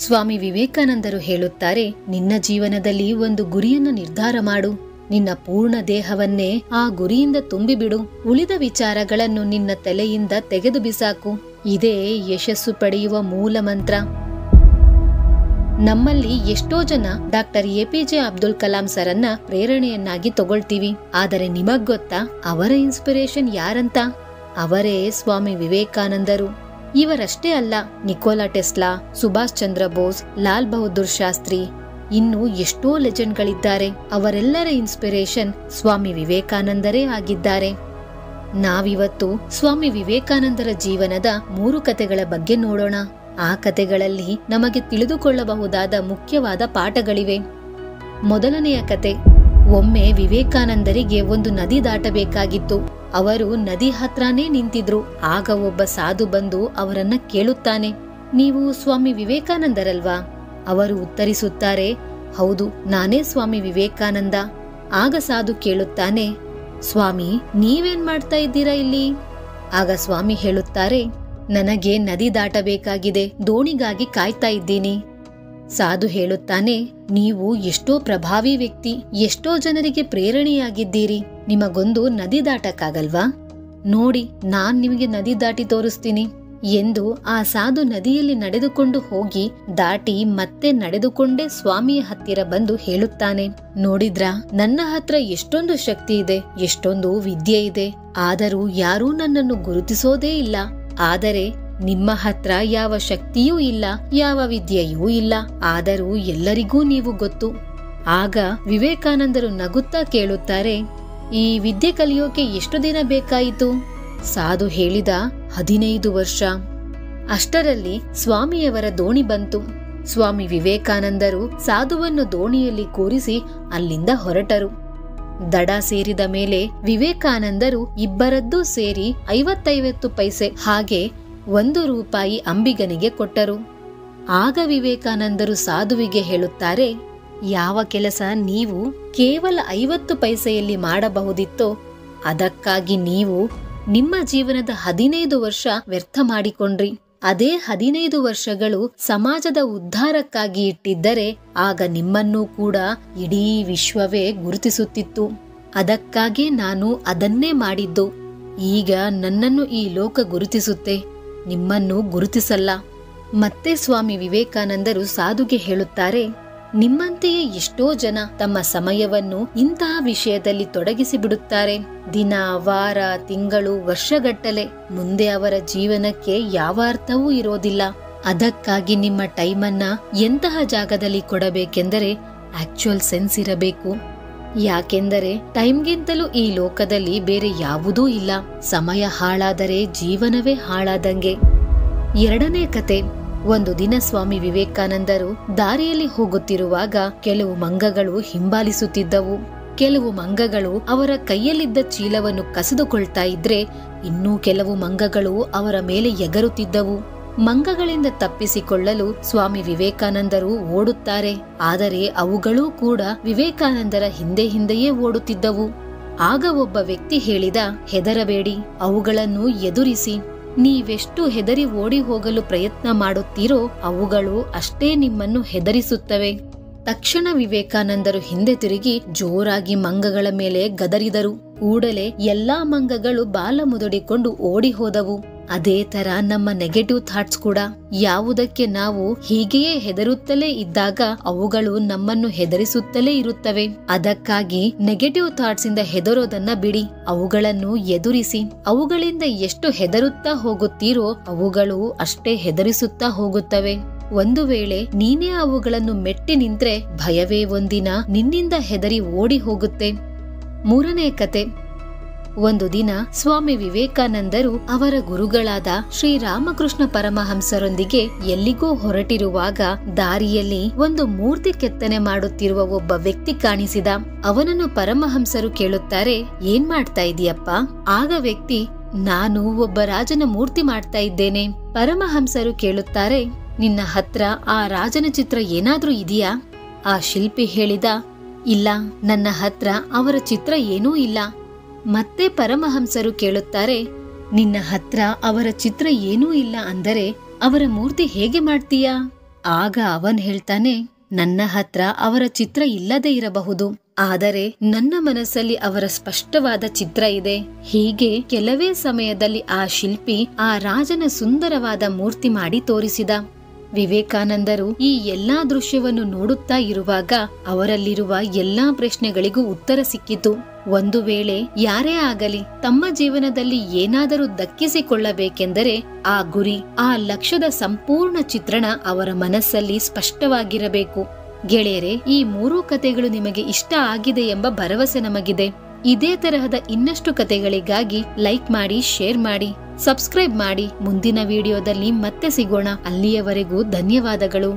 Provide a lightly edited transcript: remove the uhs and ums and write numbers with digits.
ಸ್ವಾಮಿ ವಿವೇಕಾನಂದರು ಹೇಳುತ್ತಾರೆ, ನಿನ್ನ ಜೀವನದಲ್ಲಿ ಒಂದು ಗುರಿಯನ್ನು ನಿರ್ಧಾರ ಮಾಡು. ನಿನ್ನ ಪೂರ್ಣ ದೇಹವನ್ನೇ ಆ ಗುರಿಯಿಂದ ತುಂಬಿಬಿಡು. ಉಳಿದ ವಿಚಾರಗಳನ್ನು ನಿನ್ನ ತಲೆಯಿಂದ ತೆಗೆದು ಬಿಸಾಕು. ಇದೇ ಯಶಸ್ಸು ಪಡೆಯುವ ಮೂಲ ಮಂತ್ರ. ನಮ್ಮಲ್ಲಿ ಎಷ್ಟೋ ಜನ ಡಾಕ್ಟರ್ ಎಪಿಜೆ ಅಬ್ದುಲ್ ಕಲಾಂ ಸರನ್ನ ಪ್ರೇರಣೆಯನ್ನಾಗಿ ತಗೊಳ್ತೀವಿ. ಆದರೆ ನಿಮಗ್ ಗೊತ್ತಾ ಅವರ ಇನ್ಸ್ಪಿರೇಷನ್ ಯಾರಂತ? ಅವರೇ ಸ್ವಾಮಿ ವಿವೇಕಾನಂದರು. ಇವರಷ್ಟೇ ಅಲ್ಲ, ನಿಕೋಲಾ ಟೆಸ್ಲಾ, ಸುಭಾಷ್ ಚಂದ್ರ ಬೋಸ್, ಲಾಲ್ ಬಹದ್ದೂರ್ ಶಾಸ್ತ್ರಿ, ಇನ್ನು ಎಷ್ಟೋ ಲೆಜೆಂಡ್ಗಳಿದ್ದಾರೆ. ಅವರೆಲ್ಲರ ಇನ್ಸ್ಪಿರೇಷನ್ ಸ್ವಾಮಿ ವಿವೇಕಾನಂದರೇ ಆಗಿದ್ದಾರೆ. ನಾವಿವತ್ತು ಸ್ವಾಮಿ ವಿವೇಕಾನಂದರ ಜೀವನದ 3 ಕಥೆಗಳ ಬಗ್ಗೆ ನೋಡೋಣ. ಆ ಕಥೆಗಳಲ್ಲಿ ನಮಗೆ ತಿಳಿದುಕೊಳ್ಳಬಹುದಾದ ಮುಖ್ಯವಾದ ಪಾಠಗಳಿವೆ. ಮೊದಲನೆಯ ಕತೆ. ಒಮ್ಮೆ ವಿವೇಕಾನಂದರಿಗೆ ಒಂದು ನದಿ ದಾಟಬೇಕಾಗಿತ್ತು. ಅವರು ನದಿ ಹತ್ರನೇ ನಿಂತಿದ್ರು. ಆಗ ಒಬ್ಬ ಸಾಧು ಬಂದು ಅವರನ್ನ ಕೇಳುತ್ತಾನೆ, ನೀವು ಸ್ವಾಮಿ ವಿವೇಕಾನಂದರಲ್ವಾ? ಅವರು ಉತ್ತರಿಸುತ್ತಾರೆ, ಹೌದು, ನಾನೇ ಸ್ವಾಮಿ ವಿವೇಕಾನಂದ. ಆಗ ಸಾಧು ಕೇಳುತ್ತಾನೆ, ಸ್ವಾಮಿ, ನೀವೇನ್ ಮಾಡ್ತಾ ಇದ್ದೀರಾ ಇಲ್ಲಿ? ಆಗ ಸ್ವಾಮಿ ಹೇಳುತ್ತಾರೆ, ನನಗೆ ನದಿ ದಾಟಬೇಕಾಗಿದೆ, ದೋಣಿಗಾಗಿ ಕಾಯ್ತಾ ಇದ್ದೀನಿ. ಸಾಧು ಹೇಳುತ್ತಾನೆ, ನೀವು ಎಷ್ಟೋ ಪ್ರಭಾವಿ ವ್ಯಕ್ತಿ, ಎಷ್ಟೋ ಜನರಿಗೆ ಪ್ರೇರಣೆಯಾಗಿದ್ದೀರಿ. ನಿಮಗೊಂದು ನದಿ ದಾಟಕ್ಕಾಗಲ್ವಾ? ನೋಡಿ, ನಾನ್ ನಿಮಗೆ ನದಿ ದಾಟಿ ತೋರಿಸ್ತೀನಿ ಎಂದು ಆ ಸಾಧು ನದಿಯಲ್ಲಿ ನಡೆದುಕೊಂಡು ಹೋಗಿ ದಾಟಿ ಮತ್ತೆ ನಡೆದುಕೊಂಡೇ ಸ್ವಾಮಿಯ ಹತ್ತಿರ ಬಂದು ಹೇಳುತ್ತಾನೆ, ನೋಡಿದ್ರಾ, ನನ್ನ ಹತ್ರ ಎಷ್ಟೊಂದು ಶಕ್ತಿ ಇದೆ, ಎಷ್ಟೊಂದು ವಿದ್ಯೆ ಇದೆ, ಆದರೂ ಯಾರೂ ನನ್ನನ್ನು ಗುರುತಿಸೋದೇ ಇಲ್ಲ. ಆದರೆ ನಿಮ್ಮ ಹತ್ರ ಯಾವ ಶಕ್ತಿಯೂ ಇಲ್ಲ, ಯಾವ ವಿದ್ಯೆಯೂ ಇಲ್ಲ, ಆದರೂ ಎಲ್ಲರಿಗೂ ನೀವು ಗೊತ್ತು. ಆಗ ವಿವೇಕಾನಂದರು ನಗುತ್ತಾ ಕೇಳುತ್ತಾರೆ, ಈ ವಿದ್ಯೆ ಕಲಿಯೋಕೆ ಎಷ್ಟು ದಿನ ಬೇಕಾಯಿತು? ಸಾಧು ಹೇಳಿದ, 15 ವರ್ಷ. ಅಷ್ಟರಲ್ಲಿ ಸ್ವಾಮಿಯವರ ದೋಣಿ ಬಂತು. ಸ್ವಾಮಿ ವಿವೇಕಾನಂದರು ಸಾಧುವನ್ನು ದೋಣಿಯಲ್ಲಿ ಕೂರಿಸಿ ಅಲ್ಲಿಂದ ಹೊರಟರು. ದಡ ಸೇರಿದ ಮೇಲೆ ವಿವೇಕಾನಂದರು ಇಬ್ಬರದ್ದೂ ಸೇರಿ 50 ಪೈಸೆ ಹಾಗೆ 1 ರೂಪಾಯಿ ಅಂಬಿಗನಿಗೆ ಕೊಟ್ಟರು. ಆಗ ವಿವೇಕಾನಂದರು ಸಾಧುವಿಗೆ ಹೇಳುತ್ತಾರೆ, ಯಾವ ಕೆಲಸ ನೀವು ಕೇವಲ 50 ಪೈಸೆಯಲ್ಲಿ ಮಾಡಬಹುದಿತ್ತೋ ಅದಕ್ಕಾಗಿ ನೀವು ನಿಮ್ಮ ಜೀವನದ 15 ವರ್ಷ ವ್ಯರ್ಥ ಮಾಡಿಕೊಂಡ್ರಿ. ಅದೇ 15 ವರ್ಷಗಳು ಸಮಾಜದ ಉದ್ಧಾರಕ್ಕಾಗಿ ಇಟ್ಟಿದ್ದರೆ ಆಗ ನಿಮ್ಮನ್ನೂ ಕೂಡ ಇಡೀ ವಿಶ್ವವೇ ಗುರುತಿಸುತ್ತಿತ್ತು. ಅದಕ್ಕಾಗಿ ನಾನು ಅದನ್ನೇ ಮಾಡಿದ್ದು. ಈಗ ನನ್ನನ್ನು ಈ ಲೋಕ ಗುರುತಿಸುತ್ತೆ, ನಿಮ್ಮನ್ನು ಗುರುತಿಸಲ್ಲ. ಮತ್ತೆ ಸ್ವಾಮಿ ವಿವೇಕಾನಂದರು ಸಾಧುಗೆ ಹೇಳುತ್ತಾರೆ, ನಿಮ್ಮಂತೆಯೇ ಎಷ್ಟೋ ಜನ ತಮ್ಮ ಸಮಯವನ್ನು ಇಂತಹ ವಿಷಯದಲ್ಲಿ ತೊಡಗಿಸಿ ಬಿಡುತ್ತಾರೆ. ದಿನ, ವಾರ, ತಿಂಗಳು, ವರ್ಷಗಟ್ಟಲೆ. ಮುಂದೆ ಅವರ ಜೀವನಕ್ಕೆ ಯಾವ ಅರ್ಥವೂ ಇರೋದಿಲ್ಲ. ಅದಕ್ಕಾಗಿ ನಿಮ್ಮ ಟೈಮನ್ನ ಎಂತಹ ಜಾಗದಲ್ಲಿ ಕೊಡಬೇಕೆಂದರೆ ಆಕ್ಚುಯಲ್ ಸೆನ್ಸ್ ಇರಬೇಕು. ಯಾಕೆಂದರೆ ಟೈಮ್ಗಿಂತಲೂ ಈ ಲೋಕದಲ್ಲಿ ಬೇರೆ ಯಾವುದೂ ಇಲ್ಲ. ಸಮಯ ಹಾಳಾದರೆ ಜೀವನವೇ ಹಾಳಾದಂಗೆ. ಎರಡನೇ ಕತೆ. ಒಂದು ದಿನ ಸ್ವಾಮಿ ವಿವೇಕಾನಂದರು ದಾರಿಯಲ್ಲಿ ಹೋಗುತ್ತಿರುವಾಗ ಕೆಲವು ಮಂಗಗಳು ಹಿಂಬಾಲಿಸುತ್ತಿದ್ದವು. ಕೆಲವು ಮಂಗಗಳು ಅವರ ಕೈಯಲ್ಲಿದ್ದ ಚೀಲವನ್ನು ಕಸಿದುಕೊಳ್ತಾ ಇದ್ರೆ ಇನ್ನೂ ಕೆಲವು ಮಂಗಗಳು ಅವರ ಮೇಲೆ ಎಗರುತ್ತಿದ್ದವು. ಮಂಗಗಳಿಂದ ತಪ್ಪಿಸಿಕೊಳ್ಳಲು ಸ್ವಾಮಿ ವಿವೇಕಾನಂದರು ಓಡುತ್ತಾರೆ. ಆದರೆ ಅವುಗಳೂ ಕೂಡ ವಿವೇಕಾನಂದರ ಹಿಂದೆ ಹಿಂದೆಯೇ ಓಡುತ್ತಿದ್ದವು. ಆಗ ಒಬ್ಬ ವ್ಯಕ್ತಿ ಹೇಳಿದ, ಹೆದರಬೇಡಿ, ಅವುಗಳನ್ನು ಎದುರಿಸಿ. ನೀವೆಷ್ಟು ಹೆದರಿ ಓಡಿ ಹೋಗಲು ಪ್ರಯತ್ನ ಮಾಡುತ್ತೀರೋ ಅವುಗಳು ಅಷ್ಟೇ ನಿಮ್ಮನ್ನು ಹೆದರಿಸುತ್ತವೆ. ತಕ್ಷಣ ವಿವೇಕಾನಂದರು ಹಿಂದೆ ತಿರುಗಿ ಜೋರಾಗಿ ಮಂಗಗಳ ಮೇಲೆ ಗದರಿದರು. ಕೂಡಲೇ ಎಲ್ಲಾ ಮಂಗಗಳು ಬಾಲ ಮುದುಡಿಕೊಂಡು ಓಡಿ ಹೋದವು. ಅದೇ ತರ ನಮ್ಮ ನೆಗೆಟಿವ್ ಥಾಟ್ಸ್ ಕೂಡ. ಯಾವುದಕ್ಕೆ ನಾವು ಹೀಗೆಯೇ ಹೆದರುತ್ತಲೇ ಇದ್ದಾಗ ಅವುಗಳು ನಮ್ಮನ್ನು ಹೆದರಿಸುತ್ತಲೇ ಇರುತ್ತವೆ. ಅದಕ್ಕಾಗಿ ನೆಗೆಟಿವ್ ಥಾಟ್ಸ್ ಇಂದ ಹೆದರೋದನ್ನ ಬಿಡಿ, ಅವುಗಳನ್ನು ಎದುರಿಸಿ. ಅವುಗಳಿಂದ ಎಷ್ಟು ಹೆದರುತ್ತಾ ಹೋಗುತ್ತೀರೋ ಅವುಗಳು ಅಷ್ಟೇ ಹೆದರಿಸುತ್ತಾ ಹೋಗುತ್ತವೆ. ಒಂದು ವೇಳೆ ನೀನೇ ಅವುಗಳನ್ನು ಮೆಟ್ಟಿ ನಿಂತ್ರೆ ಭಯವೇ ಒಂದಿನ ನಿನ್ನಿಂದ ಹೆದರಿ ಓಡಿ ಹೋಗುತ್ತೆ. ಮೂರನೇ ಕತೆ. ಒಂದು ದಿನ ಸ್ವಾಮಿ ವಿವೇಕಾನಂದರು ಅವರ ಗುರುಗಳಾದ ಶ್ರೀರಾಮಕೃಷ್ಣ ಪರಮಹಂಸರೊಂದಿಗೆ ಎಲ್ಲಿಗೋ ಹೊರಟಿರುವಾಗ ದಾರಿಯಲ್ಲಿ ಒಂದು ಮೂರ್ತಿ ಕೆತ್ತನೆ ಮಾಡುತ್ತಿರುವ ಒಬ್ಬ ವ್ಯಕ್ತಿ ಕಾಣಿಸಿದ. ಅವನನ್ನು ಪರಮಹಂಸರು ಕೇಳುತ್ತಾರೆ, ಏನ್ ಮಾಡ್ತಾ ಇದೀಯಪ್ಪ? ಆಗ ವ್ಯಕ್ತಿ, ನಾನು ಒಬ್ಬ ರಾಜನ ಮೂರ್ತಿ ಮಾಡ್ತಾ ಇದ್ದೇನೆ. ಪರಮಹಂಸರು ಕೇಳುತ್ತಾರೆ, ನಿನ್ನ ಹತ್ರ ಆ ರಾಜನ ಚಿತ್ರ ಏನಾದ್ರೂ ಇದೆಯಾ? ಆ ಶಿಲ್ಪಿ ಹೇಳಿದ, ಇಲ್ಲ, ನನ್ನ ಹತ್ರ ಅವರ ಚಿತ್ರ ಏನೂ ಇಲ್ಲ. ಮತ್ತೆ ಪರಮಹಂಸರು ಕೇಳುತ್ತಾರೆ, ನಿನ್ನ ಹತ್ರ ಅವರ ಚಿತ್ರ ಏನೂ ಇಲ್ಲ ಅಂದರೆ ಅವರ ಮೂರ್ತಿ ಹೇಗೆ ಮಾಡ್ತೀಯಾ? ಆಗ ಅವನ್ ಹೇಳ್ತಾನೆ, ನನ್ನ ಹತ್ರ ಅವರ ಚಿತ್ರ ಇಲ್ಲದೆ ಇರಬಹುದು, ಆದರೆ ನನ್ನ ಮನಸ್ಸಲ್ಲಿ ಅವರ ಸ್ಪಷ್ಟವಾದ ಚಿತ್ರ ಇದೆ. ಹೀಗೆ ಕೆಲವೇ ಸಮಯದಲ್ಲಿ ಆ ಶಿಲ್ಪಿ ಆ ರಾಜನ ಸುಂದರವಾದ ಮೂರ್ತಿ ಮಾಡಿ ತೋರಿಸಿದ. ವಿವೇಕಾನಂದರು ಈ ಎಲ್ಲಾ ದೃಶ್ಯವನ್ನು ನೋಡುತ್ತಾ ಇರುವಾಗ ಅವರಲ್ಲಿರುವ ಎಲ್ಲಾ ಪ್ರಶ್ನೆಗಳಿಗೂ ಉತ್ತರ ಸಿಕ್ಕಿತು. ಒಂದು ವೇಳೆ ಯಾರೇ ಆಗಲಿ ತಮ್ಮ ಜೀವನದಲ್ಲಿ ಏನಾದರೂ ದಕ್ಕಿಸಿಕೊಳ್ಳಬೇಕೆಂದರೆ ಆ ಗುರಿ, ಆ ಲಕ್ಷ್ಯದ ಸಂಪೂರ್ಣ ಚಿತ್ರಣ ಅವರ ಮನಸ್ಸಲ್ಲಿ ಸ್ಪಷ್ಟವಾಗಿರಬೇಕು. ಗೆಳೆಯರೇ, ಈ 3 ಕಥೆಗಳು ನಿಮಗೆ ಇಷ್ಟ ಆಗಿದೆ ಎಂಬ ಭರವಸೆ ನಮಗಿದೆ. ಇದೇ ತರಹದ ಇನ್ನಷ್ಟು ಕಥೆಗಳಿಗಾಗಿ ಲೈಕ್ ಮಾಡಿ, ಶೇರ್ ಮಾಡಿ, ಸಬ್ಸ್ಕ್ರೈಬ್ ಮಾಡಿ. ಮುಂದಿನ ವಿಡಿಯೋದಲ್ಲಿ ಮತ್ತೆ ಸಿಗೋಣ. ಅಲ್ಲಿಯವರೆಗೂ ಧನ್ಯವಾದಗಳು.